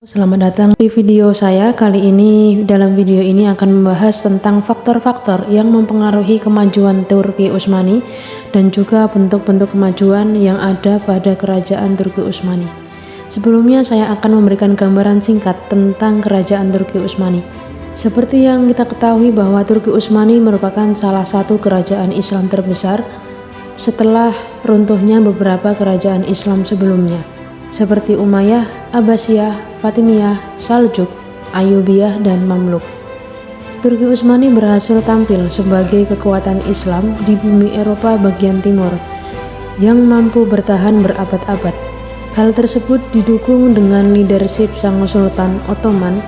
Selamat datang di video saya. Kali ini dalam video ini akan membahas tentang faktor-faktor yang mempengaruhi kemajuan Turki Utsmani dan juga bentuk-bentuk kemajuan yang ada pada kerajaan Turki Utsmani. Sebelumnya saya akan memberikan gambaran singkat tentang kerajaan Turki Utsmani. Seperti yang kita ketahui bahwa Turki Utsmani merupakan salah satu kerajaan Islam terbesar setelah runtuhnya beberapa kerajaan Islam sebelumnya, seperti Umayyah, Abbasiyah, Fatimiyah, Saljuk, Ayyubiyah, dan Mamluk. Turki Utsmani berhasil tampil sebagai kekuatan Islam di bumi Eropa bagian timur yang mampu bertahan berabad-abad. Hal tersebut didukung dengan leadership Sang Sultan Ottoman,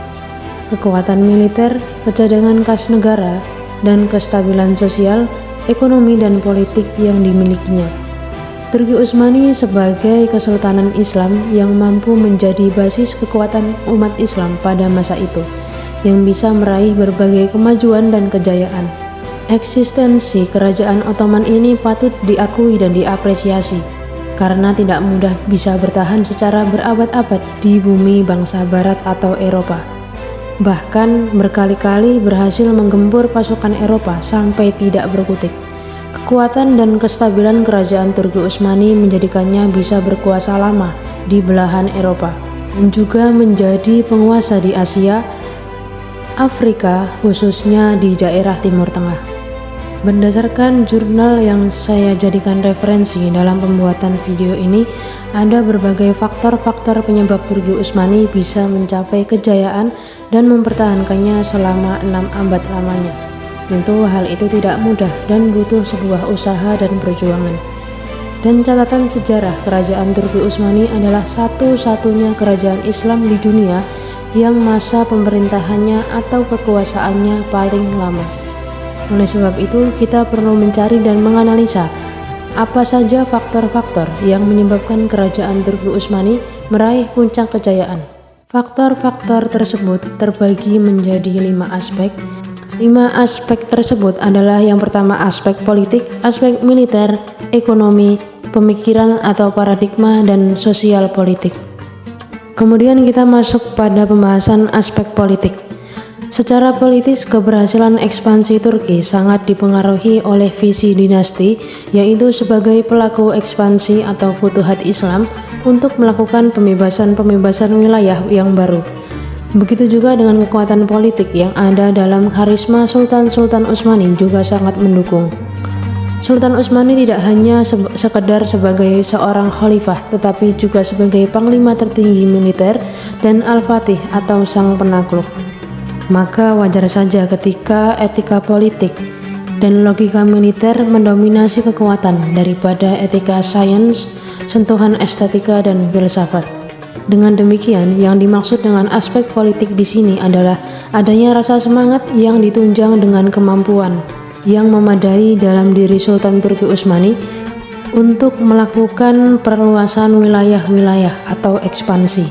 kekuatan militer, kecadangan kas negara, dan kestabilan sosial, ekonomi, dan politik yang dimilikinya. Turki Utsmani sebagai kesultanan Islam yang mampu menjadi basis kekuatan umat Islam pada masa itu, yang bisa meraih berbagai kemajuan dan kejayaan. Eksistensi kerajaan Ottoman ini patut diakui dan diapresiasi, karena tidak mudah bisa bertahan secara berabad-abad di bumi bangsa Barat atau Eropa. Bahkan berkali-kali berhasil menggempur pasukan Eropa sampai tidak berkutik. Kekuatan dan kestabilan kerajaan Turki Utsmani menjadikannya bisa berkuasa lama di belahan Eropa dan juga menjadi penguasa di Asia, Afrika, khususnya di daerah Timur Tengah. Berdasarkan jurnal yang saya jadikan referensi dalam pembuatan video ini, ada berbagai faktor-faktor penyebab Turki Utsmani bisa mencapai kejayaan dan mempertahankannya selama 6 abad lamanya. Tentu hal itu tidak mudah dan butuh sebuah usaha dan perjuangan. Dan catatan sejarah kerajaan Turki Utsmani adalah satu-satunya kerajaan Islam di dunia yang masa pemerintahannya atau kekuasaannya paling lama. Oleh sebab itu, kita perlu mencari dan menganalisa apa saja faktor-faktor yang menyebabkan kerajaan Turki Utsmani meraih puncak kejayaan. Faktor-faktor tersebut terbagi menjadi 5 aspek. 5 aspek tersebut adalah yang pertama aspek politik, aspek militer, ekonomi, pemikiran atau paradigma, dan sosial politik. Kemudian kita masuk pada pembahasan aspek politik. Secara politis, keberhasilan ekspansi Turki sangat dipengaruhi oleh visi dinasti, yaitu sebagai pelaku ekspansi atau futuhat Islam untuk melakukan pembebasan wilayah yang baru. Begitu juga dengan kekuatan politik yang ada dalam karisma Sultan-Sultan Utsmani juga sangat mendukung. Sultan Utsmani tidak hanya sekedar sebagai seorang khalifah, tetapi juga sebagai panglima tertinggi militer dan al-fatih atau sang penakluk. Maka wajar saja ketika etika politik dan logika militer mendominasi kekuatan daripada etika sains, sentuhan estetika, dan filsafat. Dengan demikian, yang dimaksud dengan aspek politik di sini adalah adanya rasa semangat yang ditunjang dengan kemampuan yang memadai dalam diri Sultan Turki Utsmani untuk melakukan perluasan wilayah-wilayah atau ekspansi.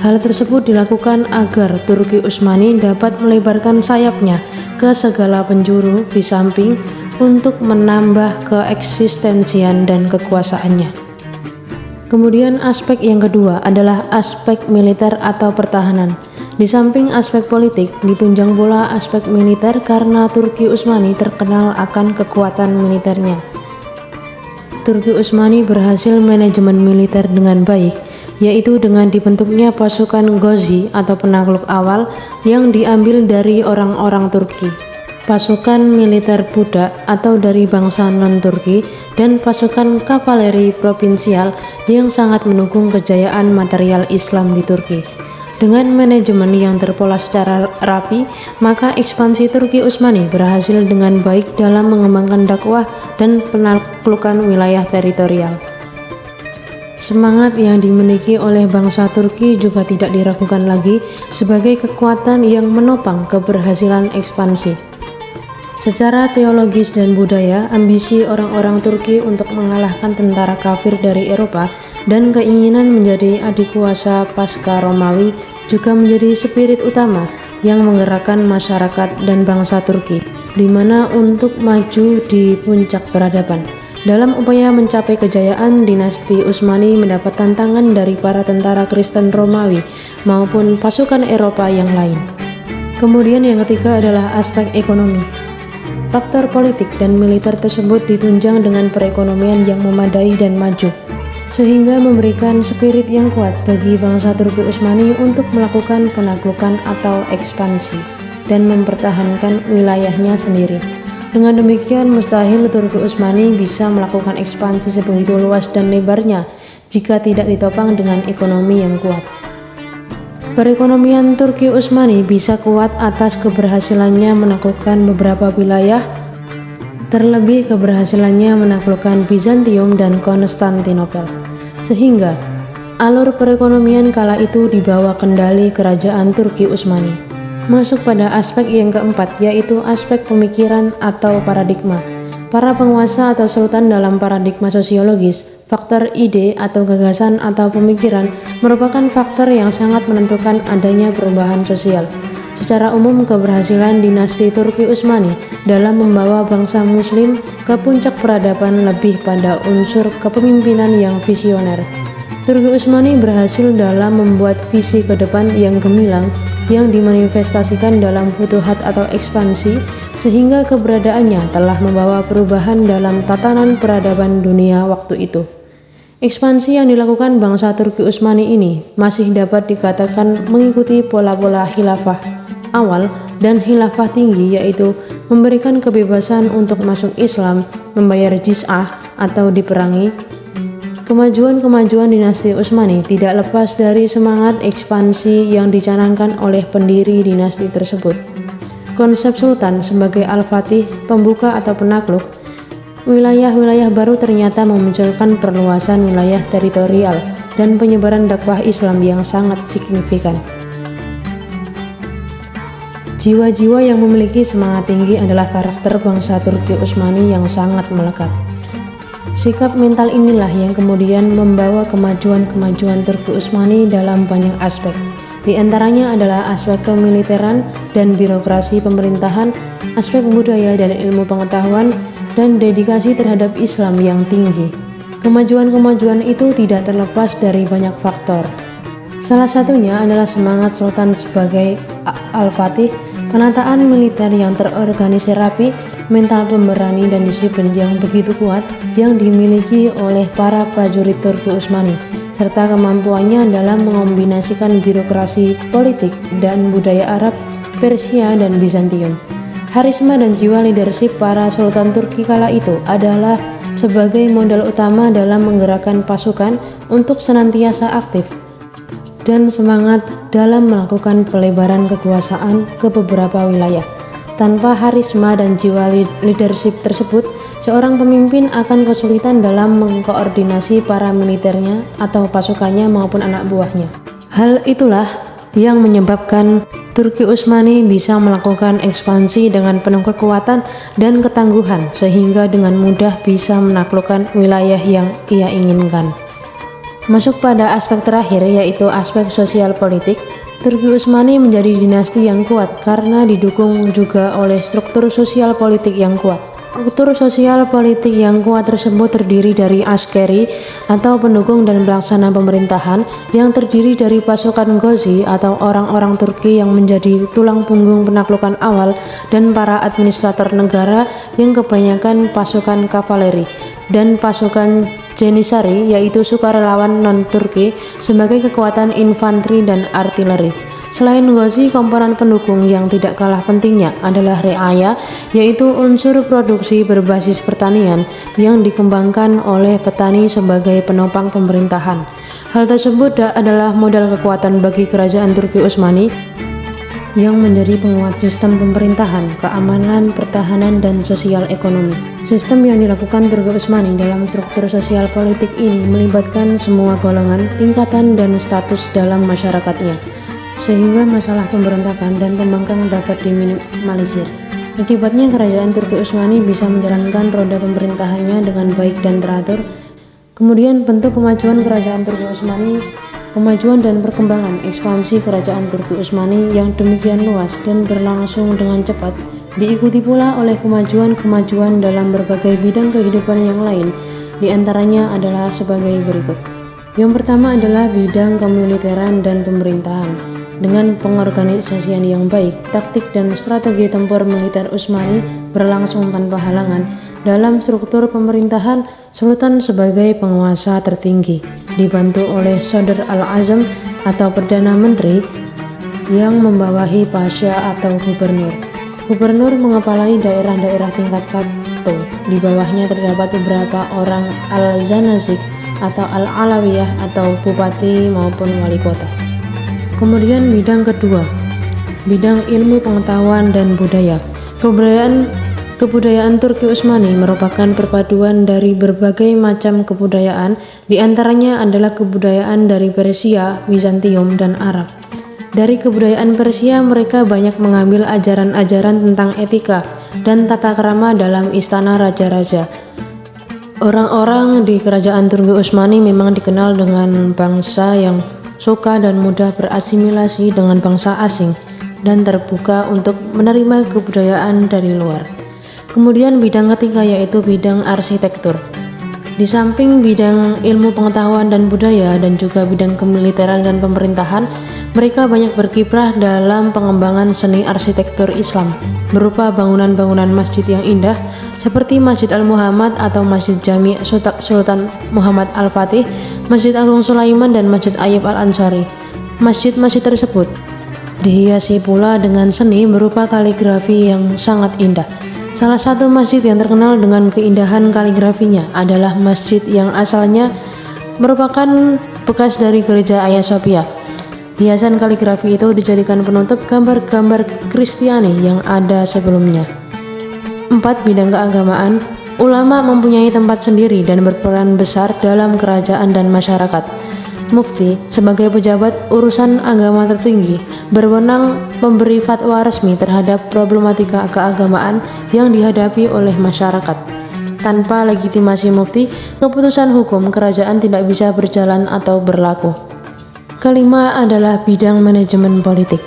Hal tersebut dilakukan agar Turki Utsmani dapat melebarkan sayapnya ke segala penjuru di samping untuk menambah keeksistensian dan kekuasaannya. Kemudian aspek yang kedua adalah aspek militer atau pertahanan. Di samping aspek politik, ditunjang pula aspek militer karena Turki Utsmani terkenal akan kekuatan militernya. Turki Utsmani berhasil manajemen militer dengan baik, yaitu dengan dibentuknya pasukan Ghozi atau penakluk awal yang diambil dari orang-orang Turki, pasukan militer budak atau dari bangsa non-Turki, dan pasukan kavaleri provinsial yang sangat mendukung kejayaan material Islam di Turki. Dengan manajemen yang terpola secara rapi, maka ekspansi Turki Utsmani berhasil dengan baik dalam mengembangkan dakwah dan penaklukan wilayah teritorial. Semangat yang dimiliki oleh bangsa Turki juga tidak diragukan lagi sebagai kekuatan yang menopang keberhasilan ekspansi. Secara teologis dan budaya, ambisi orang-orang Turki untuk mengalahkan tentara kafir dari Eropa dan keinginan menjadi adikuasa pasca Romawi juga menjadi spirit utama yang menggerakkan masyarakat dan bangsa Turki, di mana untuk maju di puncak peradaban. Dalam upaya mencapai kejayaan, dinasti Utsmani mendapat tantangan dari para tentara Kristen Romawi maupun pasukan Eropa yang lain. Kemudian yang ketiga adalah aspek ekonomi. Faktor politik dan militer tersebut ditunjang dengan perekonomian yang memadai dan maju, sehingga memberikan spirit yang kuat bagi bangsa Turki Utsmani untuk melakukan penaklukan atau ekspansi dan mempertahankan wilayahnya sendiri. Dengan demikian, mustahil Turki Utsmani bisa melakukan ekspansi sebegitu luas dan lebarnya jika tidak ditopang dengan ekonomi yang kuat. Perekonomian Turki Utsmani bisa kuat atas keberhasilannya menaklukkan beberapa wilayah, terlebih keberhasilannya menaklukkan Bizantium dan Konstantinopel, sehingga alur perekonomian kala itu di bawah kendali kerajaan Turki Utsmani. Masuk pada aspek yang keempat, yaitu aspek pemikiran atau paradigma. Para penguasa atau sultan dalam paradigma sosiologis, faktor ide atau gagasan atau pemikiran merupakan faktor yang sangat menentukan adanya perubahan sosial. Secara umum, keberhasilan dinasti Turki Utsmani dalam membawa bangsa muslim ke puncak peradaban lebih pada unsur kepemimpinan yang visioner. Turki Utsmani berhasil dalam membuat visi ke depan yang gemilang yang dimanifestasikan dalam futuhat atau ekspansi, sehingga keberadaannya telah membawa perubahan dalam tatanan peradaban dunia waktu itu. Ekspansi yang dilakukan bangsa Turki Utsmani ini masih dapat dikatakan mengikuti pola-pola khilafah awal dan khilafah tinggi, yaitu memberikan kebebasan untuk masuk Islam, membayar jizyah atau diperangi. Kemajuan dinasti Utsmani tidak lepas dari semangat ekspansi yang dicanangkan oleh pendiri dinasti tersebut. Konsep sultan sebagai al-fatih, pembuka atau penakluk wilayah-wilayah baru ternyata memunculkan perluasan wilayah teritorial dan penyebaran dakwah Islam yang sangat signifikan. Jiwa-jiwa yang memiliki semangat tinggi adalah karakter bangsa Turki Utsmani yang sangat melekat. Sikap mental inilah yang kemudian membawa kemajuan Turki Utsmani dalam banyak aspek. Di antaranya adalah aspek kemiliteran dan birokrasi pemerintahan, aspek budaya dan ilmu pengetahuan, dan dedikasi terhadap Islam yang tinggi. Kemajuan itu tidak terlepas dari banyak faktor. Salah satunya adalah semangat Sultan sebagai Al-Fatih, penataan militer yang terorganisir rapi, mental pemberani dan disiplin yang begitu kuat yang dimiliki oleh para prajurit Turki Utsmani, serta kemampuannya dalam mengombinasikan birokrasi, politik, dan budaya Arab, Persia, dan Bizantium. Harisma dan jiwa leadership para sultan Turki kala itu adalah sebagai modal utama dalam menggerakkan pasukan untuk senantiasa aktif dan semangat dalam melakukan pelebaran kekuasaan ke beberapa wilayah. Tanpa harisma dan jiwa leadership tersebut, seorang pemimpin akan kesulitan dalam mengkoordinasi para militernya atau pasukannya maupun anak buahnya. Hal itulah yang menyebabkan Turki Utsmani bisa melakukan ekspansi dengan penuh kekuatan dan ketangguhan, sehingga dengan mudah bisa menaklukkan wilayah yang ia inginkan. Masuk pada aspek terakhir, yaitu aspek sosial politik. Turki Utsmani menjadi dinasti yang kuat karena didukung juga oleh struktur sosial politik yang kuat. Struktur sosial politik yang kuat tersebut terdiri dari askeri atau pendukung dan pelaksana pemerintahan yang terdiri dari pasukan Ghozi atau orang-orang Turki yang menjadi tulang punggung penaklukan awal, dan para administrator negara yang kebanyakan pasukan kavaleri, dan pasukan Janissary yaitu sukarelawan non-Turki sebagai kekuatan infanteri dan artileri. Selain Ghozi, komponen pendukung yang tidak kalah pentingnya adalah reaya, yaitu unsur produksi berbasis pertanian yang dikembangkan oleh petani sebagai penopang pemerintahan. Hal tersebut adalah modal kekuatan bagi kerajaan Turki Utsmani yang menjadi penguat sistem pemerintahan, keamanan, pertahanan, dan sosial ekonomi. Sistem yang dilakukan Turki Utsmani dalam struktur sosial politik ini melibatkan semua golongan, tingkatan, dan status dalam masyarakatnya, sehingga masalah pemberontakan dan pembangkang dapat diminimalisir. Akibatnya, kerajaan Turki Utsmani bisa menjalankan roda pemerintahannya dengan baik dan teratur. Kemudian, bentuk kemajuan kerajaan Turki Utsmani. Kemajuan dan perkembangan ekspansi kerajaan Turki Utsmani yang demikian luas dan berlangsung dengan cepat Diikuti pula oleh kemajuan-kemajuan dalam berbagai bidang kehidupan yang lain, di antaranya adalah sebagai berikut. Yang pertama adalah bidang kemiliteran dan pemerintahan. Dengan pengorganisasian yang baik, taktik dan strategi tempur militer Utsmani berlangsung tanpa halangan. Dalam struktur pemerintahan, Sultan sebagai penguasa tertinggi, dibantu oleh Sadr al-Azam atau Perdana Menteri yang membawahi Pasha atau gubernur. Gubernur mengepalai daerah-daerah tingkat 1. Di bawahnya terdapat beberapa orang al-Zanazik atau al-Alawiyah atau bupati maupun wali kota. Kemudian bidang kedua, bidang ilmu pengetahuan dan budaya. Kebudayaan Turki Utsmani merupakan perpaduan dari berbagai macam kebudayaan, di antaranya adalah kebudayaan dari Persia, Bizantium, dan Arab. Dari kebudayaan Persia, mereka banyak mengambil ajaran-ajaran tentang etika dan tata krama dalam istana raja-raja. Orang-orang di kerajaan Turki Utsmani memang dikenal dengan bangsa yang suka dan mudah berasimilasi dengan bangsa asing dan terbuka untuk menerima kebudayaan dari luar. Kemudian bidang ketiga yaitu bidang arsitektur. Di samping bidang ilmu pengetahuan dan budaya dan juga bidang kemiliteran dan pemerintahan, mereka banyak berkiprah dalam pengembangan seni arsitektur Islam berupa bangunan-bangunan masjid yang indah seperti Masjid Al-Muhammad atau Masjid Jami' Sultan Muhammad Al-Fatih, Masjid Agung Sulaiman, dan Masjid Ayyub Al-Ansari. Masjid-masjid tersebut dihiasi pula dengan seni berupa kaligrafi yang sangat indah. Salah satu masjid yang terkenal dengan keindahan kaligrafinya adalah masjid yang asalnya merupakan bekas dari gereja Hagia Sophia. Hiasan kaligrafi itu dijadikan penutup gambar-gambar Kristiani yang ada sebelumnya. 4. Bidang keagamaan. Ulama mempunyai tempat sendiri dan berperan besar dalam kerajaan dan masyarakat. Mufti sebagai pejabat urusan agama tertinggi berwenang memberi fatwa resmi terhadap problematika keagamaan yang dihadapi oleh masyarakat. Tanpa legitimasi mufti, keputusan hukum kerajaan tidak bisa berjalan atau berlaku. Kelima adalah bidang manajemen politik.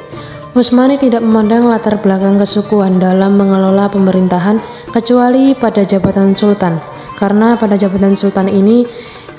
Utsmani tidak memandang latar belakang kesukuan dalam mengelola pemerintahan kecuali pada jabatan sultan, karena pada jabatan sultan ini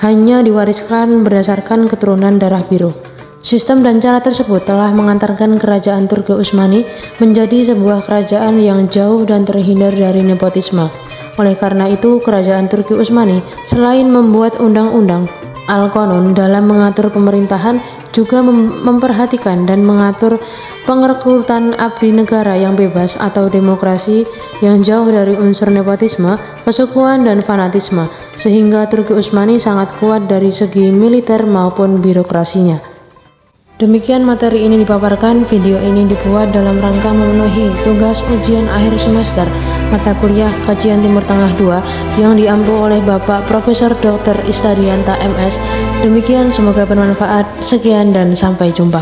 hanya diwariskan berdasarkan keturunan darah biru. Sistem dan cara tersebut telah mengantarkan kerajaan Turki Utsmani menjadi sebuah kerajaan yang jauh dan terhindar dari nepotisme. Oleh karena itu, kerajaan Turki Utsmani selain membuat undang-undang Al-Qanun dalam mengatur pemerintahan, juga memperhatikan dan mengatur pengrekrutan abdi negara yang bebas atau demokrasi yang jauh dari unsur nepotisme, kesukuan, dan fanatisme, sehingga Turki Utsmani sangat kuat dari segi militer maupun birokrasinya. Demikian materi ini dipaparkan. Video ini dibuat dalam rangka memenuhi tugas ujian akhir semester mata kuliah Kajian Timur Tengah 2 yang diampu oleh Bapak Profesor Dr. Istadianta MS. Demikian, semoga bermanfaat. Sekian dan sampai jumpa.